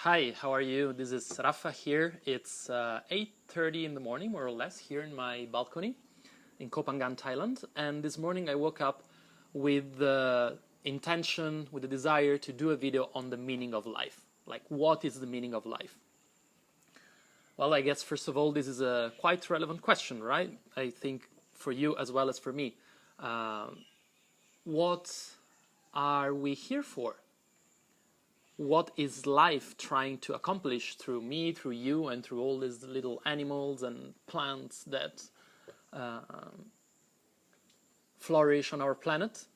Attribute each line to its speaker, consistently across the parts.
Speaker 1: Hi, how are you? This is Rafa here. It's 8:30 in the morning, more or less, here in my balcony in Koh Phangan, Thailand. And this morning I woke up with the intention, with the desire to do a video on the meaning of life. Like, what is the meaning of life? Well, I guess, first of all, this is a quite relevant question, right? I think for you as well as for me. What are we here for? What is life trying to accomplish through me, through you, and through all these little animals and plants that flourish on our planet?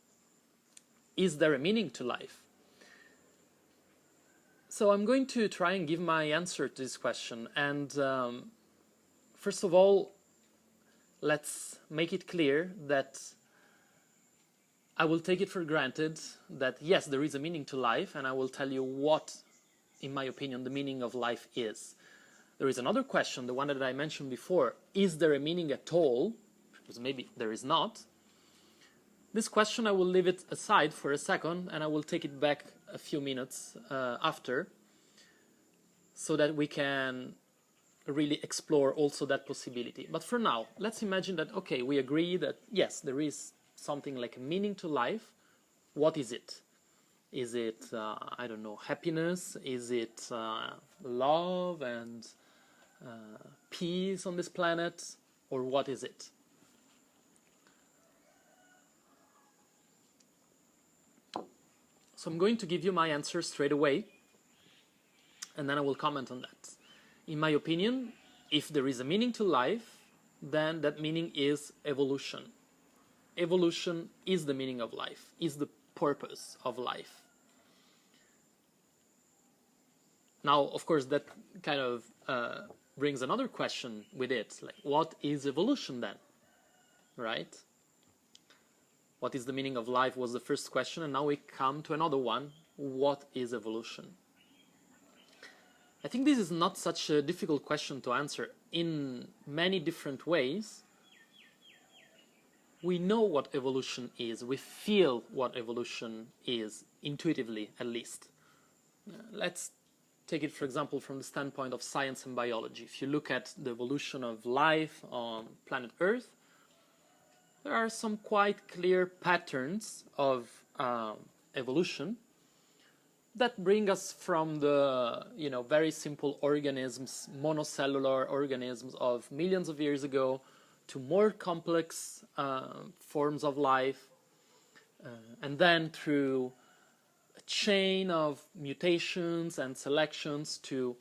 Speaker 1: Is there a meaning to life? So I'm going to try and give my answer to this question. And first of all, let's make it clear that I will take it for granted that, yes, there is a meaning to life, and I will tell you what, in my opinion, the meaning of life is. There is another question, the one that I mentioned before. Is there a meaning at all? Because maybe there is not. This question, I will leave it aside for a second, and I will take it back a few minutes after, so that we can really explore also that possibility. But for now, let's imagine that, okay, we agree that, yes, there is something like a meaning to life. What is it? Is it, I don't know, happiness? Is it love and peace on this planet? Or what is it? So I'm going to give you my answer straight away, and then I will comment on that. In my opinion, if there is a meaning to life, then that meaning is evolution. Evolution is the meaning of life, is the purpose of life. Now, of course, that kind of brings another question with it. Like, what is evolution then? Right? What is the meaning of life was the first question, and now we come to another one. What is evolution? I think this is not such a difficult question to answer. In many different ways, we know what evolution is. We feel what evolution is, intuitively at least. Let's take it, for example, from the standpoint of science and biology. If you look at the evolution of life on planet Earth, there are some quite clear patterns of evolution that bring us from the very simple organisms, monocellular organisms of millions of years ago, to more complex forms of life, and then through a chain of mutations and selections to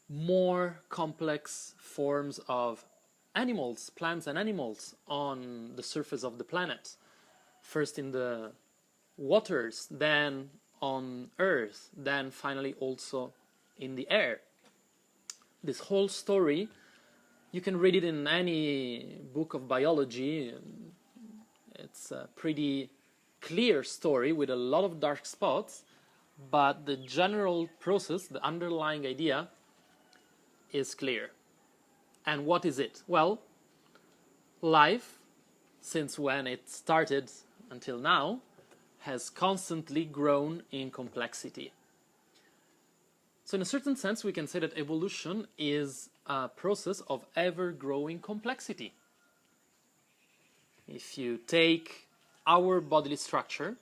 Speaker 1: more complex forms of animals, plants and animals on the surface of the planet. First in the waters, then on Earth, then finally also in the air. This whole story, you can read it in any book of biology. It's a pretty clear story with a lot of dark spots, but the general process, the underlying idea, is clear. And what is it? Well, life, since when it started until now, has constantly grown in complexity. So in a certain sense, we can say that evolution is a process of ever-growing complexity. If you take our bodily structure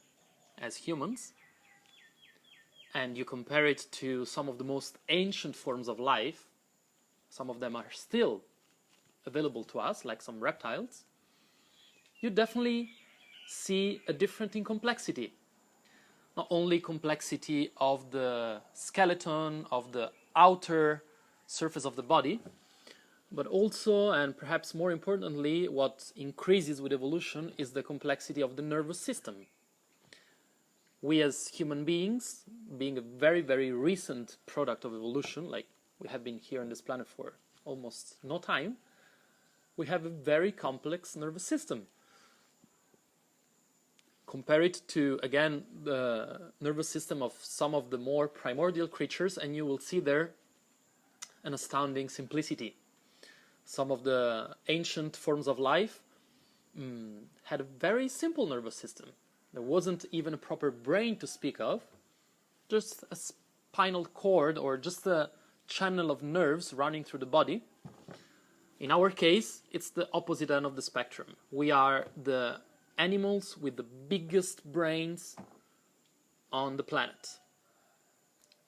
Speaker 1: as humans and you compare it to some of the most ancient forms of life, some of them are still available to us, like some reptiles, you definitely see a difference in complexity. Not only complexity of the skeleton, of the outer surface of the body, but also, and perhaps more importantly, what increases with evolution is the complexity of the nervous system. We as human beings, being a very, very recent product of evolution, like we have been here on this planet for almost no time, we have a very complex nervous system. Compare it to, again, the nervous system of some of the more primordial creatures, and you will see there an astounding simplicity. Some of the ancient forms of life had a very simple nervous system. There wasn't even a proper brain to speak of, just a spinal cord or just a channel of nerves running through the body. In our case, it's the opposite end of the spectrum. We are the animals with the biggest brains on the planet,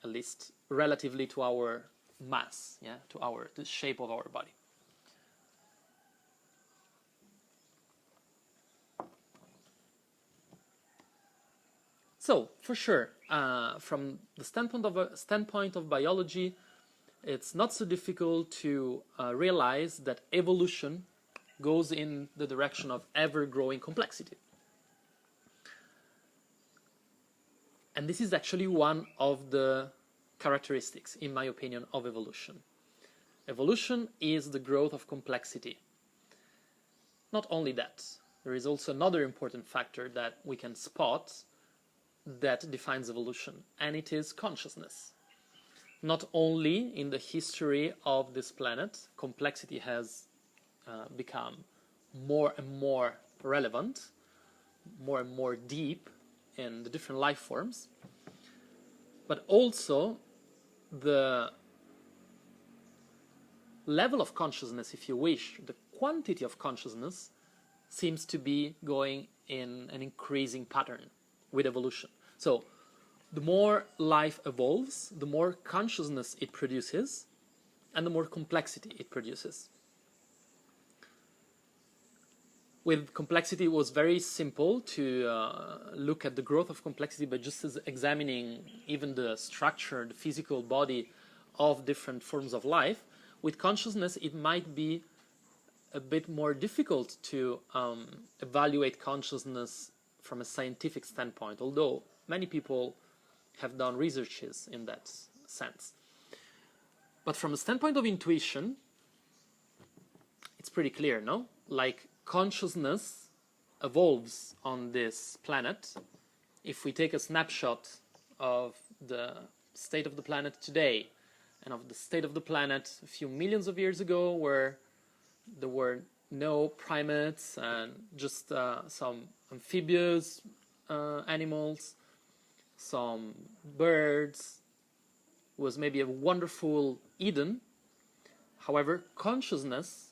Speaker 1: at least relatively to our mass, yeah, to the shape of our body. So, for sure, from the standpoint of biology, it's not so difficult to realize that evolution goes in the direction of ever-growing complexity. And this is actually one of the characteristics, in my opinion, of evolution. Evolution is the growth of complexity. Not only that, there is also another important factor that we can spot that defines evolution, and it is consciousness. Not only in the history of this planet, complexity has become more and more relevant, more and more deep in the different life forms, but also the level of consciousness, if you wish, the quantity of consciousness seems to be going in an increasing pattern with evolution. So the more life evolves, the more consciousness it produces, and the more complexity it produces. With complexity, it was very simple to look at the growth of complexity by just examining even the structure, the physical body of different forms of life. With consciousness, it might be a bit more difficult to evaluate consciousness from a scientific standpoint, although many people have done researches in that sense. But from a standpoint of intuition, it's pretty clear, no? Like, consciousness evolves on this planet. If we take a snapshot of the state of the planet today and of the state of the planet a few millions of years ago, where there were no primates and just some amphibious animals, some birds, was maybe a wonderful Eden. However, consciousness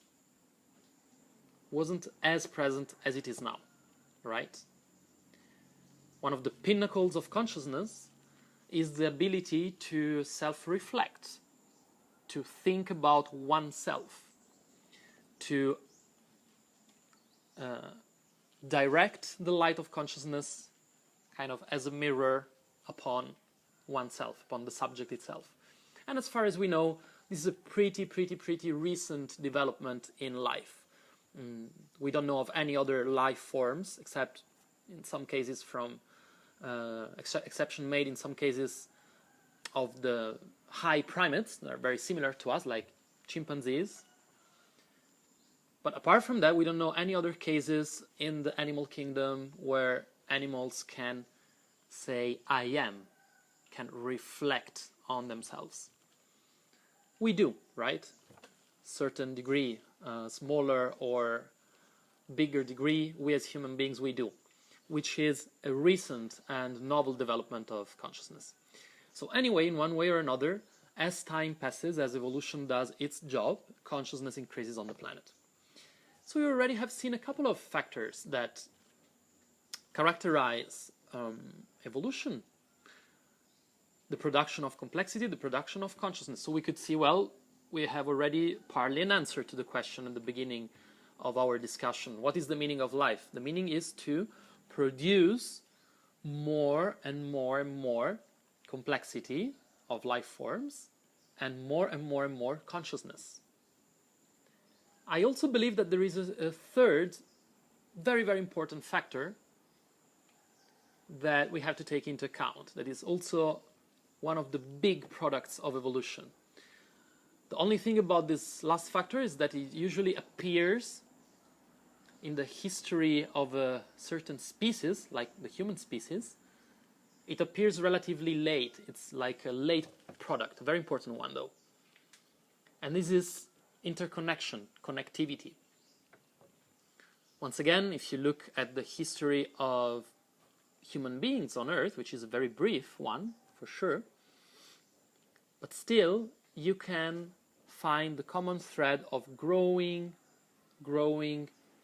Speaker 1: wasn't as present as it is now, right? One of the pinnacles of consciousness is the ability to self-reflect, to think about oneself, to direct the light of consciousness kind of as a mirror upon oneself, upon the subject itself. And as far as we know, this is a pretty recent development in life. We don't know of any other life forms, except in some cases from exception made in some cases of the high primates that are very similar to us, like chimpanzees. But apart from that, we don't know any other cases in the animal kingdom where animals can say I am, can reflect on themselves. We do, right? Certain degree, smaller or bigger degree, we as human beings, we do, which is a recent and novel development of consciousness. So anyway, in one way or another, as time passes, as evolution does its job, consciousness increases on the planet. So we already have seen a couple of factors that characterize evolution. The production of complexity, the production of consciousness. So we could see, well, we have already partly an answer to the question at the beginning of our discussion. What is the meaning of life? The meaning is to produce more and more and more complexity of life forms and more and more and more consciousness. I also believe that there is a third very important factor that we have to take into account, that is also one of the big products of evolution. The only thing about this last factor is that it usually appears in the history of a certain species, like the human species. It appears relatively late. It's like a late product, a very important one though. And this is interconnection, connectivity. Once again, if you look at the history of human beings on Earth, which is a very brief one, for sure, But still, you can find the common thread of growing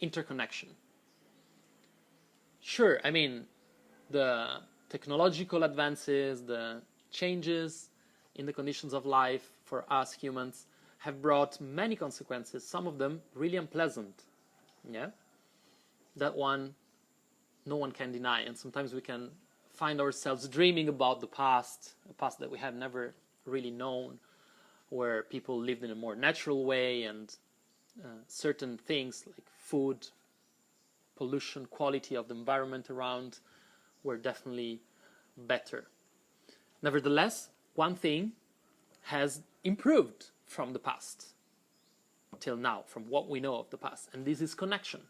Speaker 1: interconnection. Sure, I mean, the technological advances, the changes in the conditions of life for us humans have brought many consequences, some of them really unpleasant. Yeah? That one, no one can deny. And sometimes we can find ourselves dreaming about the past, a past that we have never really known, where people lived in a more natural way and certain things like food, pollution, quality of the environment around were definitely better. Nevertheless, one thing has improved from the past till now, from what we know of the past, and this is connection.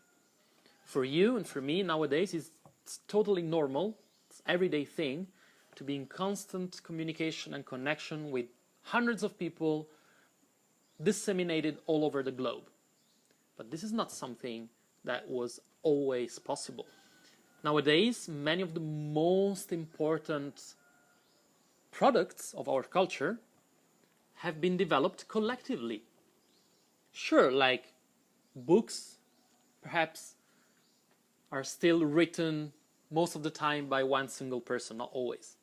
Speaker 1: For you and for me nowadays, it's totally normal, it's an everyday thing to be in constant communication and connection with hundreds of people disseminated all over the globe. But this is not something that was always possible. Nowadays, many of the most important products of our culture have been developed collectively. Sure, like books, perhaps, are still written most of the time by one single person, not always.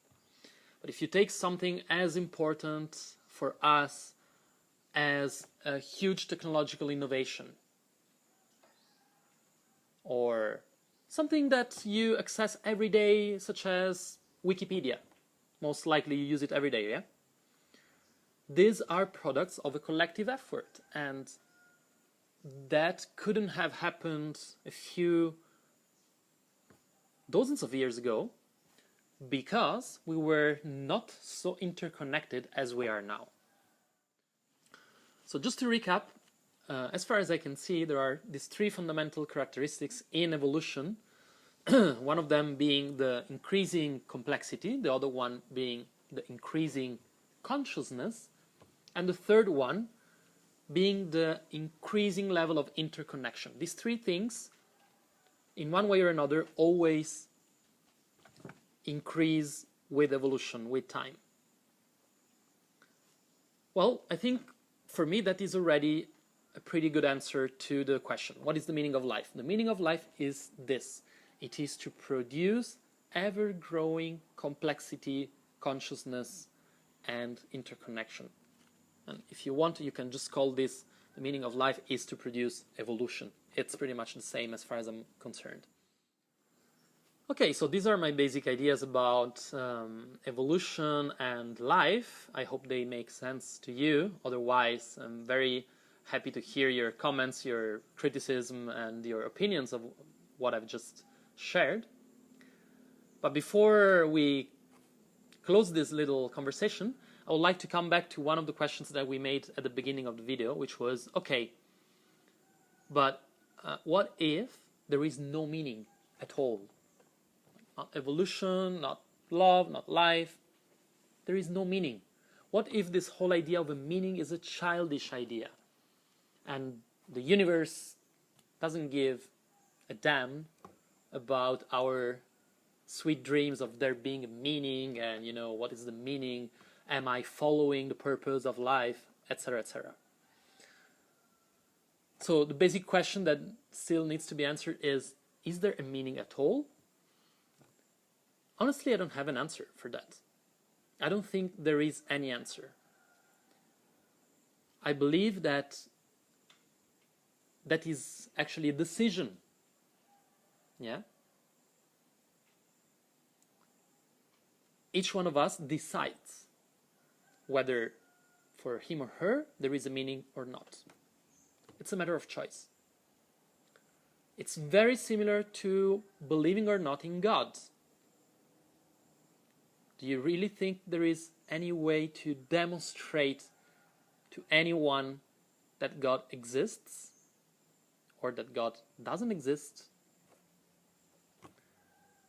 Speaker 1: But if you take something as important for us as a huge technological innovation, or something that you access every day, such as Wikipedia, most likely you use it every day, yeah? These are products of a collective effort, and that couldn't have happened a few dozens of years ago because we were not so interconnected as we are now. So just to recap, as far as I can see, there are these three fundamental characteristics in evolution, one of them being the increasing complexity, the other one being the increasing consciousness, and the third one being the increasing level of interconnection. These three things, in one way or another, always increase with evolution, with time. Well, I think for me that is already a pretty good answer to the question, what is the meaning of life? The meaning of life is this. It is to produce ever-growing complexity, consciousness, and interconnection. And if you want, you can just call this, the meaning of life is to produce evolution. It's pretty much the same as far as I'm concerned. Okay, so these are my basic ideas about evolution and life. I hope they make sense to you. Otherwise, I'm very happy to hear your comments, your criticism, and your opinions of what I've just shared. But before we close this little conversation, I would like to come back to one of the questions that we made at the beginning of the video, which was, okay, but what if there is no meaning at all? Not evolution, not love, not life. There is no meaning. What if this whole idea of a meaning is a childish idea? And the universe doesn't give a damn about our sweet dreams of there being a meaning and, what is the meaning? Am I following the purpose of life, etc., etc. So the basic question that still needs to be answered is there a meaning at all? Honestly, I don't have an answer for that. I don't think there is any answer. I believe that is actually a decision. Yeah? Each one of us decides whether for him or her there is a meaning or not. It's a matter of choice. It's very similar to believing or not in God. Do you really think there is any way to demonstrate to anyone that God exists or that God doesn't exist?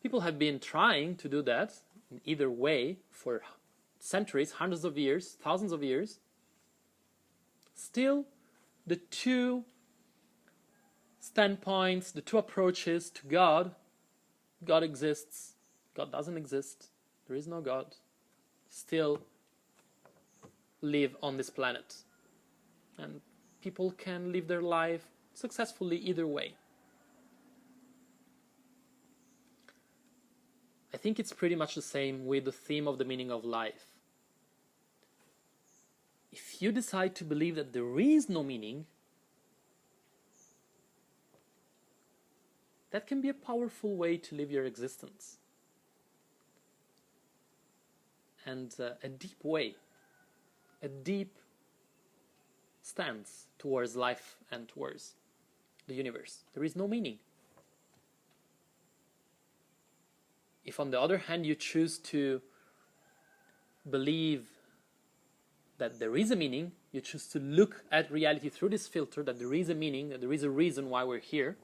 Speaker 1: People have been trying to do that in either way for centuries, hundreds of years, thousands of years. Still, the two standpoints, the two approaches to God, God exists, God doesn't exist, there is no God, still live on this planet. And people can live their life successfully either way. I think it's pretty much the same with the theme of the meaning of life. If you decide to believe that there is no meaning, that can be a powerful way to live your existence. And a deep way, a deep stance towards life and towards the universe. There is no meaning. If on the other hand you choose to believe that there is a meaning, you choose to look at reality through this filter, that there is a meaning, that there is a reason why we're here,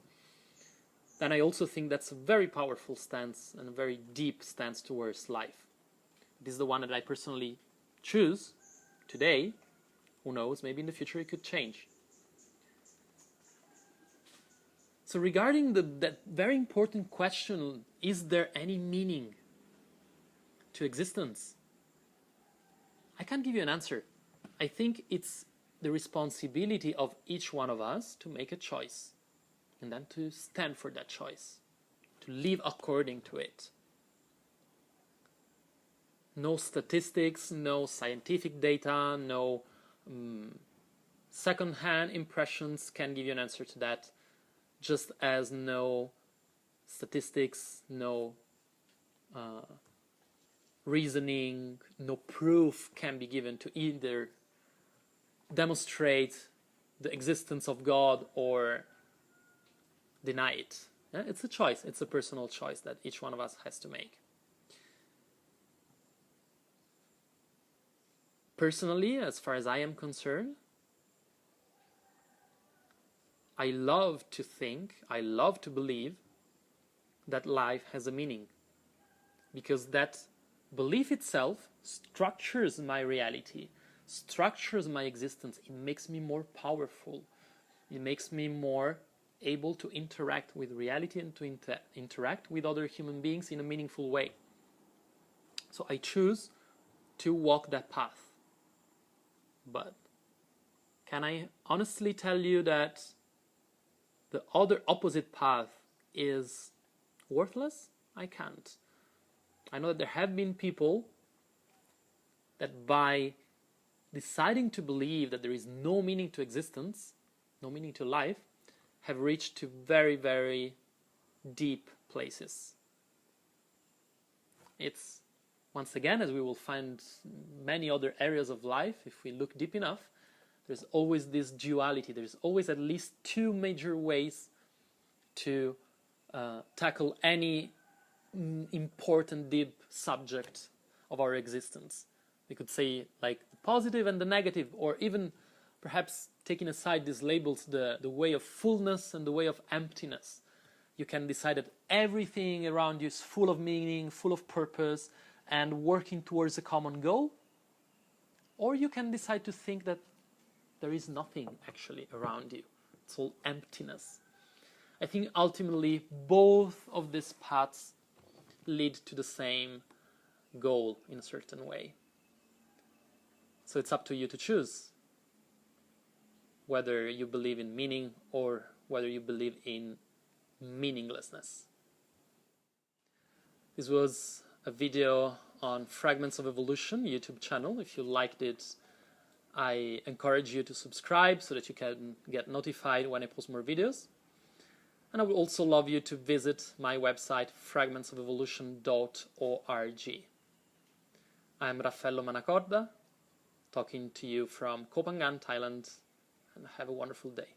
Speaker 1: then I also think that's a very powerful stance and a very deep stance towards life. This is the one that I personally choose today. Who knows, maybe in the future it could change. So regarding that very important question, is there any meaning to existence? I can't give you an answer. I think it's the responsibility of each one of us to make a choice and then to stand for that choice, to live according to it. No statistics, no scientific data, no second-hand impressions can give you an answer to that, just as no statistics, no reasoning, no proof can be given to either demonstrate the existence of God or deny it. Yeah? It's a choice. It's a personal choice that each one of us has to make. Personally, as far as I am concerned, I love to think, I love to believe that life has a meaning, because that belief itself structures my reality, structures my existence. It makes me more powerful. It makes me more able to interact with reality and to interact with other human beings in a meaningful way. So I choose to walk that path. But can I honestly tell you that the other opposite path is worthless? I can't. I know that there have been people that by deciding to believe that there is no meaning to existence, no meaning to life, have reached to very, very deep places. It's, once again, as we will find many other areas of life, if we look deep enough, there's always this duality. There's always at least two major ways to tackle any important, deep subject of our existence. We could say like the positive and the negative, or even perhaps taking aside these labels, the way of fullness and the way of emptiness. You can decide that everything around you is full of meaning, full of purpose, and working towards a common goal. Or you can decide to think that there is nothing actually around you. It's all emptiness. I think ultimately both of these paths lead to the same goal in a certain way. So it's up to you to choose whether you believe in meaning or whether you believe in meaninglessness. This was a video on Fragments of Evolution YouTube channel. If you liked it, I encourage you to subscribe so that you can get notified when I post more videos. And I would also love you to visit my website, fragmentsofevolution.org. I'm Raffaello Manacorda, talking to you from Koh Phangan, Thailand, and have a wonderful day.